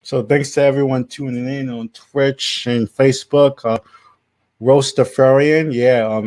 So thanks to everyone tuning in on Twitch and Facebook. Roastafarian,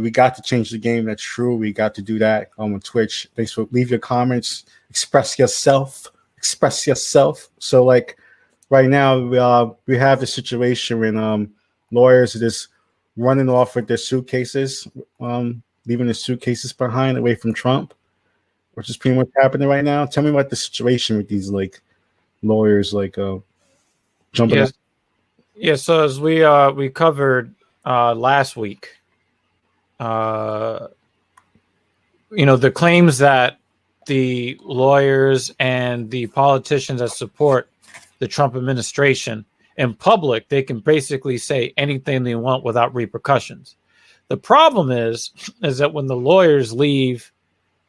we got to change the game. That's true. We got to do that on Twitch. Thanks for leave your comments. Express yourself. So like right now, we have the situation when lawyers are just running off with their suitcases, leaving their suitcases behind away from Trump, which is pretty much happening right now. Tell me about the situation with these like lawyers jumping up. Yeah, so as we covered last week, the claims that the lawyers and the politicians that support the Trump administration in public, they can basically say anything they want without repercussions. The problem is that when the lawyers leave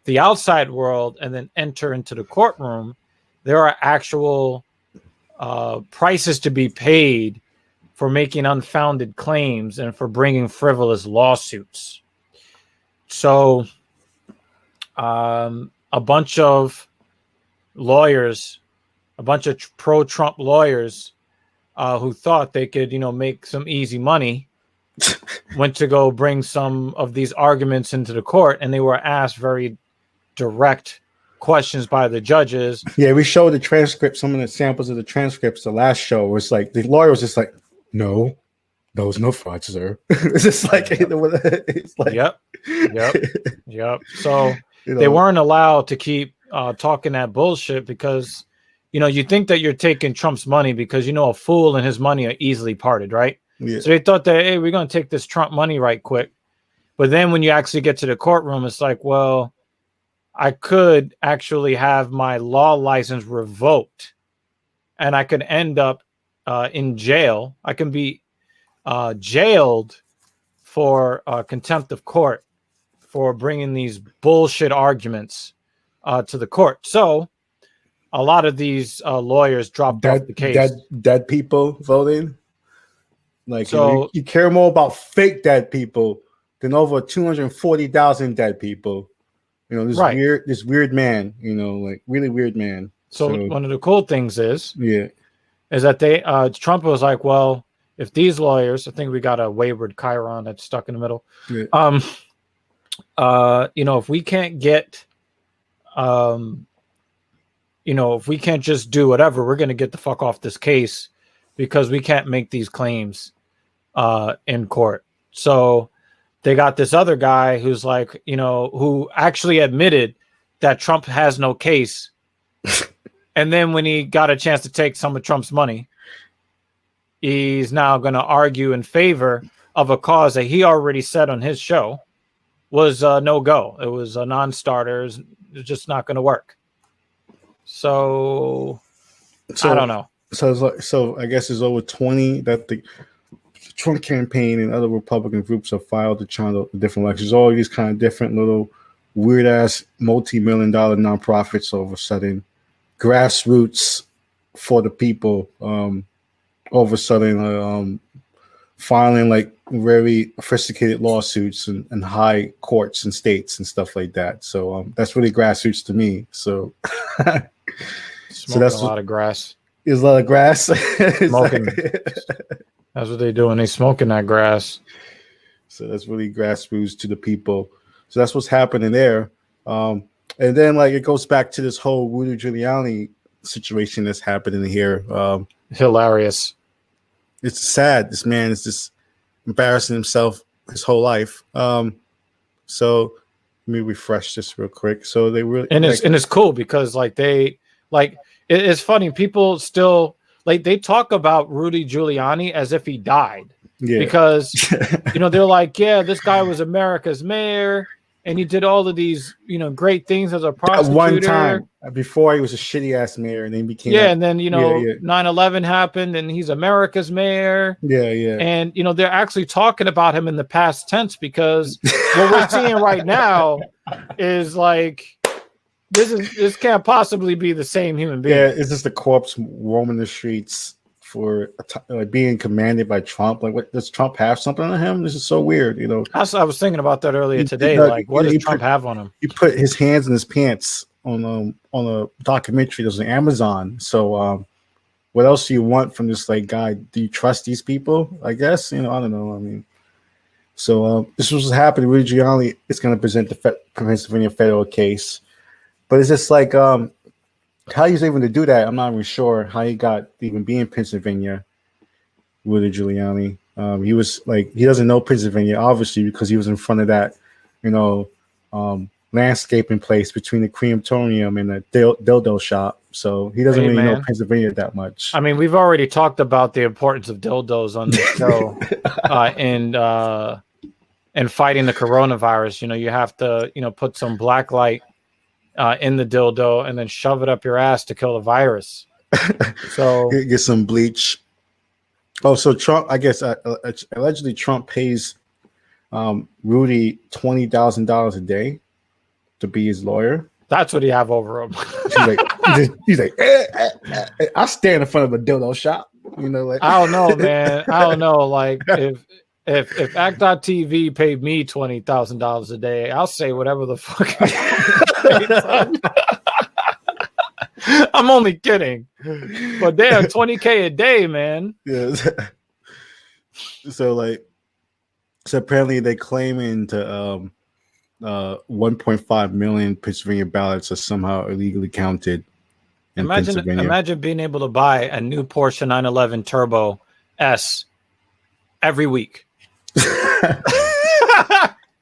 the outside world and then enter into the courtroom, there are actual prices to be paid for making unfounded claims and for bringing frivolous lawsuits. So a bunch of lawyers, a bunch of pro-Trump lawyers who thought they could, make some easy money, went to go bring some of these arguments into the court, and they were asked very direct questions by the judges. Yeah, we showed the transcript, some of the samples of the transcripts. The last show was like the lawyer was just like, "No, there was no fraud, sir." It's just like, it's like, yep. So they weren't allowed to keep talking that bullshit because, you think that you're taking Trump's money because, a fool and his money are easily parted, right? Yeah. So they thought that, hey, we're going to take this Trump money right quick. But then when you actually get to the courtroom, it's like, well, I could actually have my law license revoked and I could end up in jail. I can be jailed for contempt of court for bringing these bullshit arguments to the court. So a lot of these lawyers dropped off the case. Dead people voting. Like, so, you care more about fake dead people than over 240,000 dead people. This weird man, like really weird man. So one of the cool things is that Trump was like, well, if these lawyers, I think we got a wayward Chiron that's stuck in the middle. Yeah. If we can't get, if we can't just do whatever, we're going to get the fuck off this case because we can't make these claims in court. So they got this other guy who's like, who actually admitted that Trump has no case. And then when he got a chance to take some of Trump's money, he's now going to argue in favor of a cause that he already said on his show was no go. It was a non-starter. It's just not going to work. So I don't know. So I guess it's over 20 that the Trump campaign and other Republican groups have filed to challenge the different elections. All these kind of different little weird ass multi-million-dollar nonprofits all of a sudden, grassroots for the people, all of a sudden filing like very sophisticated lawsuits and high courts and states and stuff like that. So that's really grassroots to me. So so that's a lot of grass. There's a lot of grass. Smoking. That's what they're doing. They smoking that grass. So that's really grassroots to the people. So that's what's happening there. And then like it goes back to this whole Rudy Giuliani situation that's happening here. Hilarious. It's sad. This man is just embarrassing himself his whole life. So let me refresh this real quick. So they really and it's cool because it's funny. People still they talk about Rudy Giuliani as if he died. Yeah. Because they're like, yeah, this guy was America's mayor and he did all of these great things as a prosecutor. At one time before he was a shitty ass mayor and then he became 9/11 happened and he's America's mayor. Yeah. And they're actually talking about him in the past tense because what we're seeing right now is like this can't possibly be the same human being. Yeah, it's just a corpse roaming the streets for being commanded by Trump. Like, what does Trump have something on him? This is so weird. I was thinking about that earlier today. What does Trump have on him? He put his hands in his pants on a documentary that was on Amazon. So what else do you want from this like guy? Do you trust these people? I guess, I don't know. I mean, so this was happening. Rudy Giuliani is going to present the Pennsylvania federal case, but it's just like how he's able to do that. I'm not even sure how he got to even be in Pennsylvania. Rudy Giuliani, he was like, he doesn't know Pennsylvania obviously because he was in front of that, landscaping place between the crematorium and the dildo shop. So he doesn't really know Pennsylvania that much. I mean, we've already talked about the importance of dildos on the show, and fighting the coronavirus. You have to, put some black light in the dildo and then shove it up your ass to kill the virus. So get some bleach. Oh, so Trump, I guess, allegedly Trump pays Rudy $20,000 a day to be his lawyer. That's what he have over him. he's like, I stand in front of a dildo shop. Like I don't know, man. I don't know. Like if act.tv paid me $20,000 a day, I'll say whatever the fuck. I'm only kidding, but damn, $20K a day, man. Yeah. So apparently they claiming to 1.5 million Pennsylvania ballots are somehow illegally counted. Imagine being able to buy a new Porsche 911 Turbo S every week.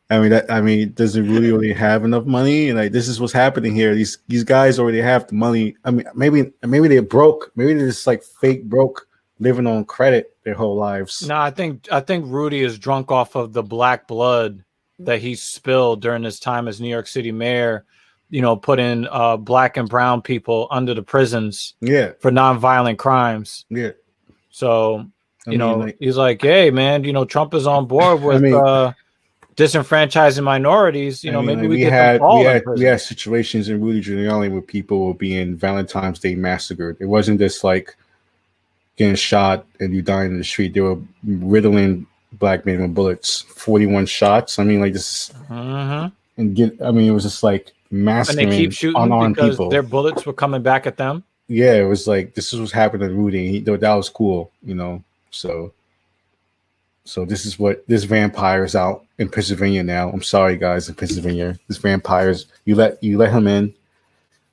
I mean, does it really have enough money? And like, this is what's happening here. These guys already have the money. I mean, maybe they're broke. Maybe they're just like fake broke, living on credit their whole lives. No, I think Rudy is drunk off of the black blood that he spilled during his time as New York City mayor. Putting black and brown people under the prisons, for nonviolent crimes. Yeah. So he's like, hey, man, Trump is on board with disenfranchising minorities. Maybe we had situations in Rudy Giuliani where people were being Valentine's Day massacred. It wasn't just like getting shot and you dying in the street. They were riddling black men with bullets. 41 shots. I mean, like this. Mm-hmm. It was just like massacring. And they keep shooting unarmed because people. Their bullets were coming back at them. Yeah, it was like this is what's happening to Rudy. That was cool, So this is what this vampire's out in Pennsylvania now. I'm sorry, guys, in Pennsylvania, this vampire's you let him in,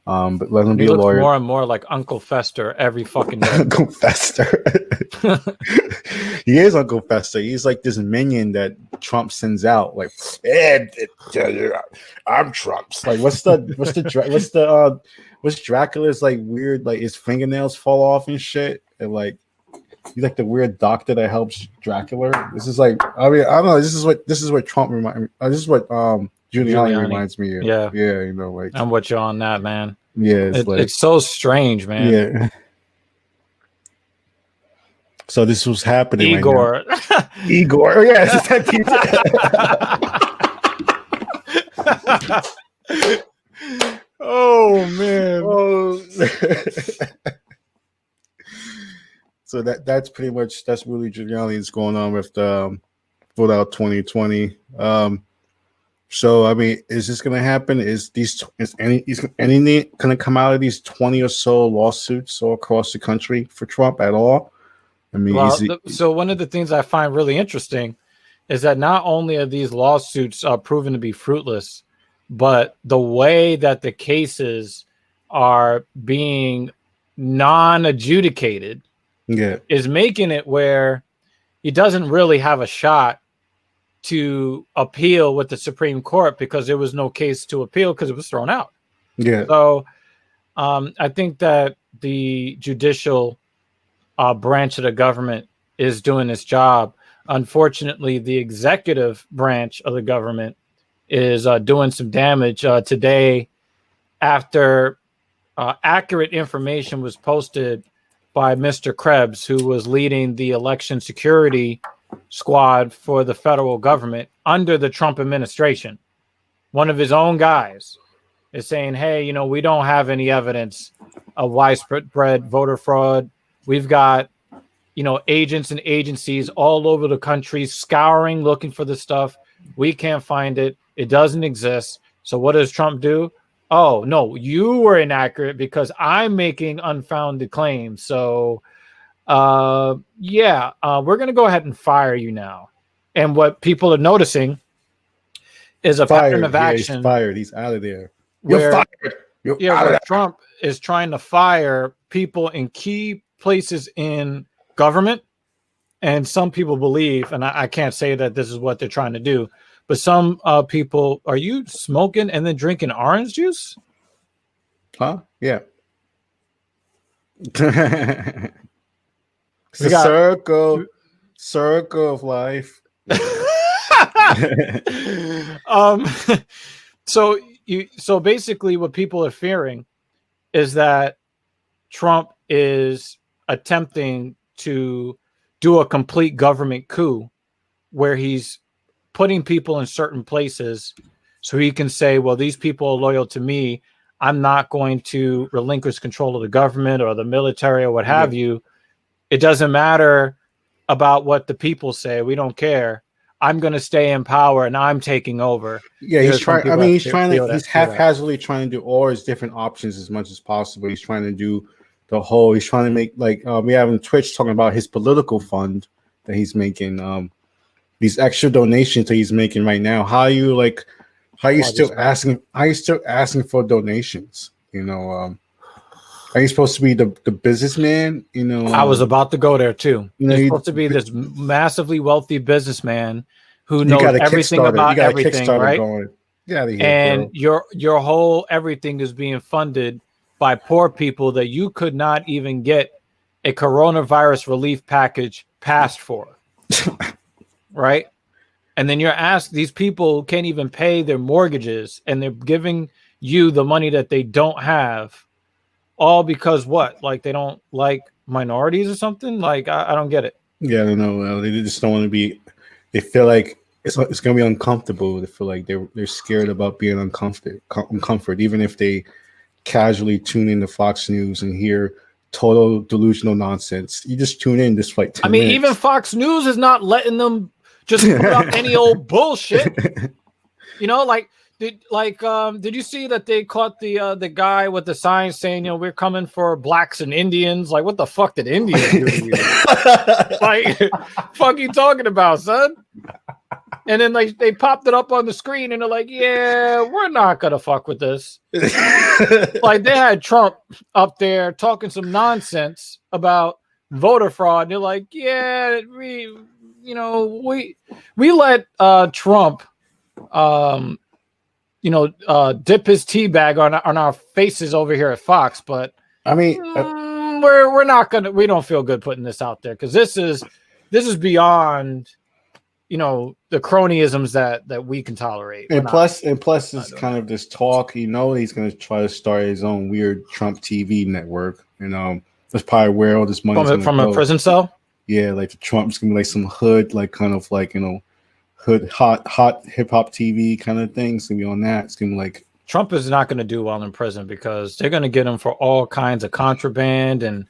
but let him be a lawyer. More and more like Uncle Fester every fucking day. Uncle Fester. He is Uncle Fester. He's like this minion that Trump sends out. Like, I'm Trump's. Like, what's Dracula's like weird? Like his fingernails fall off and shit, and like. He's like the weird doctor that helps Dracula. This is like, I mean, I don't know. This is what Trump reminds me. This is what Giuliani reminds me of. Yeah, like I'm with you on that, man. Yeah, it's so strange, man. Yeah. So this was happening. Igor. Right now. Igor. Oh, yeah, it's that oh man. Oh. So that's pretty much Rudy Giuliani is going on with vote out 2020. So I mean, is this going to happen? Is anything going to come out of these 20 or so lawsuits all across the country for Trump at all? I mean, so one of the things I find really interesting is that not only are these lawsuits proven to be fruitless, but the way that the cases are being non-adjudicated. Is making it where he doesn't really have a shot to appeal with the Supreme Court because there was no case to appeal because it was thrown out. Yeah. So I think that the judicial branch of the government is doing its job. Unfortunately, the executive branch of the government is doing some damage today after accurate information was posted by Mr. Krebs, who was leading the election security squad for the federal government under the Trump administration. One of his own guys is saying, hey, we don't have any evidence of widespread voter fraud. We've got, agents and agencies all over the country scouring, looking for the stuff. We can't find it. It doesn't exist. So what does Trump do? Oh, no, you were inaccurate because I'm making unfounded claims. So Yeah, we're going to go ahead and fire you now. And what people are noticing is a pattern of Yeah, he's action fired. He's out of there. You're where, fired. You're out of where there. Trump is trying to fire people in key places in government. And some people believe, and I can't say that this is what they're trying to do, but some people, are you smoking and then drinking orange juice? Huh? Yeah. It's We a got circle of life. So basically what people are fearing is that Trump is attempting to do a complete government coup where he's putting people in certain places so he can say, well, these people are loyal to me. I'm not going to relinquish control of the government or the military or what have you. It doesn't matter about what the people say. We don't care. I'm going to stay in power and I'm taking over. Yeah, There he's are some trying. I people mean, that he's trying to. feel that- He's feel that. haphazardly trying to do all his different options as much as possible. He's trying to do the whole. He's trying to make like we have on Twitch talking about his political fund that he's making. These extra donations that he's making right now. How are you still asking? How are you still asking for donations? You know, are you supposed to be the businessman? You know, I was about to go there too. you know, You're you supposed to be this massively wealthy businessman who got knows a everything Kickstarter. about You got everything, a Kickstarter right? going. Get out of here, And bro. your whole everything is being funded by poor people that you could not even get a coronavirus relief package passed for, right? And then you're asked, these people can't even pay their mortgages and they're giving you the money that they don't have, all because what? Like they don't like minorities or something? Like I don't get it. Yeah, I don't know. They just don't want to be. They feel like it's going to be uncomfortable. They feel like they're scared about being uncomfort, even if they casually tune into Fox News and hear total delusional nonsense. You just tune in just for like 10 I mean, minutes. even Fox News is not letting them just put up any old bullshit. You know, like did you see that they caught the guy with the sign saying, you know, we're coming for blacks and Indians? Like, what the fuck did Indians do to you? Like, fuck you talking about, son? And then like they popped it up on the screen and they're like, yeah, we're not gonna fuck with this. Like they had Trump up there talking some nonsense about voter fraud. They're like, yeah, we let Trump dip his tea bag on our faces over here at Fox, but I mean, we're not gonna. We don't feel good putting this out there because this is beyond, the cronyisms that we can tolerate. And plus, it's kind of this talk. He's going to try to start his own weird Trump TV network. That's probably where all this money from a prison cell. Yeah, like the Trump's gonna be like some hood, like kind of like hood hot hip hop TV kind of thing. It's gonna be on that. It's gonna be like Trump is not going to do well in prison because they're going to get him for all kinds of contraband and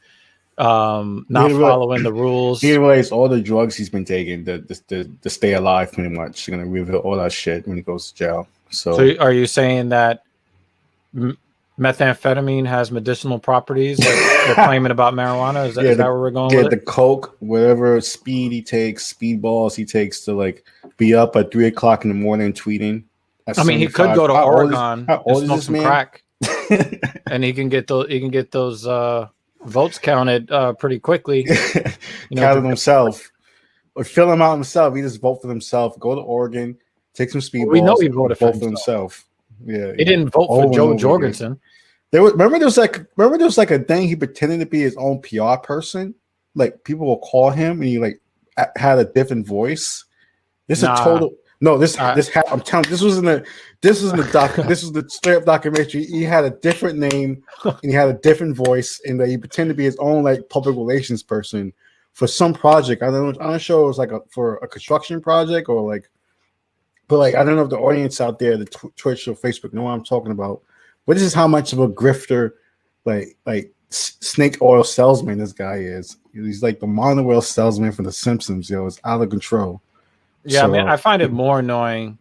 not following the rules. He realized all the drugs he's been taking to stay alive, pretty much. They're gonna reveal all that shit when he goes to jail. So are you saying that methamphetamine has medicinal properties like they're claiming about marijuana? Is that where we're going with it? The coke, whatever speed he takes, speedballs he takes to like be up at 3 o'clock in the morning tweeting. I mean, he could go to Oregon and smoke some crack, and he can get those votes counted pretty quickly. Count himself or fill him out himself. He just vote for himself. Go to Oregon, take some speedballs. We know he voted for himself. Yeah, he didn't vote for Joe Jorgensen. Remember there was like a thing he pretended to be his own PR person. Like people will call him and he like had a different voice. This I'm telling this was in the straight up documentary. He had a different name and he had a different voice, and that he pretended to be his own like public relations person for some project. I'm not sure it was like for a construction project or like, but like I don't know if the audience out there, the Twitch or Facebook, know what I'm talking about. But this is how much of a grifter, like snake oil salesman this guy is. He's like the monorail salesman for The Simpsons. It's out of control. Yeah, I mean, I find it more annoying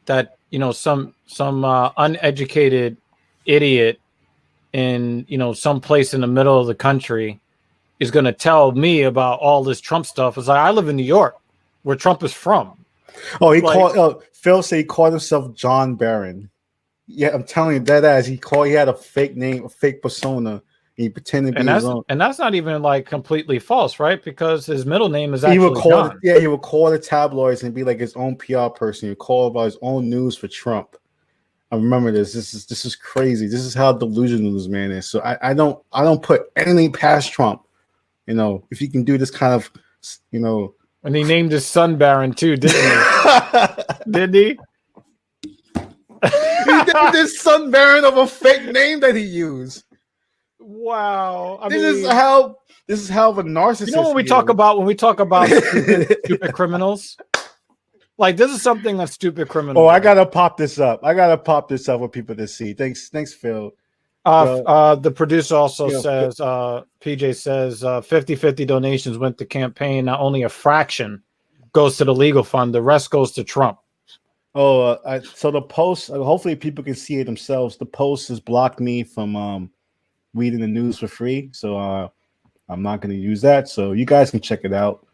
that some uneducated idiot in some place in the middle of the country is going to tell me about all this Trump stuff. It's like, I live in New York, where Trump is from. Oh, Phil said he called himself John Barron. Yeah, I'm telling you, that as he had a fake name, a fake persona. He pretended to be his own. And that's not even like completely false, right? Because his middle name is actually John. He would call the tabloids and be like his own PR person. He would call about his own news for Trump. I remember this. This is crazy. This is how delusional this man is. So I don't put anything past Trump. You know, if he can do this kind of, you know. And he named his son Barron too, didn't he? Didn't he? He named his son Barron of a fake name that he used. Wow. This is how of a narcissist. You know when we talk about stupid criminals? Like, this is something that's stupid criminal. Oh, I gotta pop this up. For people to see. Thanks, Phil. The producer also says, PJ says 50-50 donations went to campaign. Now only a fraction goes to the legal fund. The rest goes to Trump. Oh, so the post, hopefully people can see it themselves. The post has blocked me from reading the news for free. So I'm not going to use that. So you guys can check it out.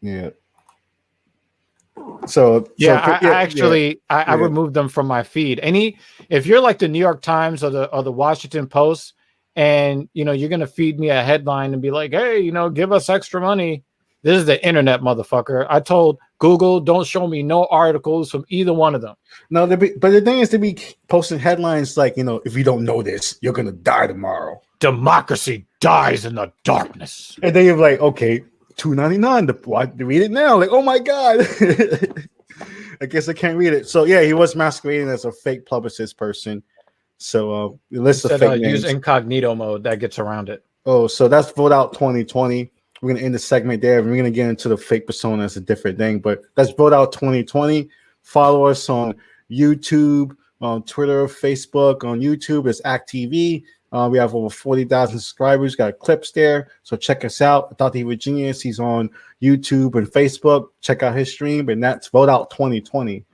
Yeah. I removed them from my feed. If you're like the New York Times or the Washington Post, and you know you're gonna feed me a headline and be like, hey, you know, give us extra money. This is the internet, motherfucker. I told Google, don't show me no articles from either one of them. No, but the thing is, to be posting headlines like, you know, if you don't know this, you're gonna die tomorrow. Democracy dies in the darkness. And then you're like, okay, $2.99 to read it now. Like, oh my god. I guess I can't read it. So yeah, he was masquerading as a fake publicist person. So the list of fake names. Use incognito mode, that gets around it. Oh, so that's Vote Out 2020. We're gonna end the segment there. We're gonna get into the fake persona. It's a different thing, but that's Vote Out 2020. Follow us on YouTube, on Twitter, Facebook. On YouTube, it's act.tv. We have over 40,000 subscribers. Got clips there, so check us out. Dr. Genius, he's on YouTube and Facebook. Check out his stream, and that's Vote Out 2020.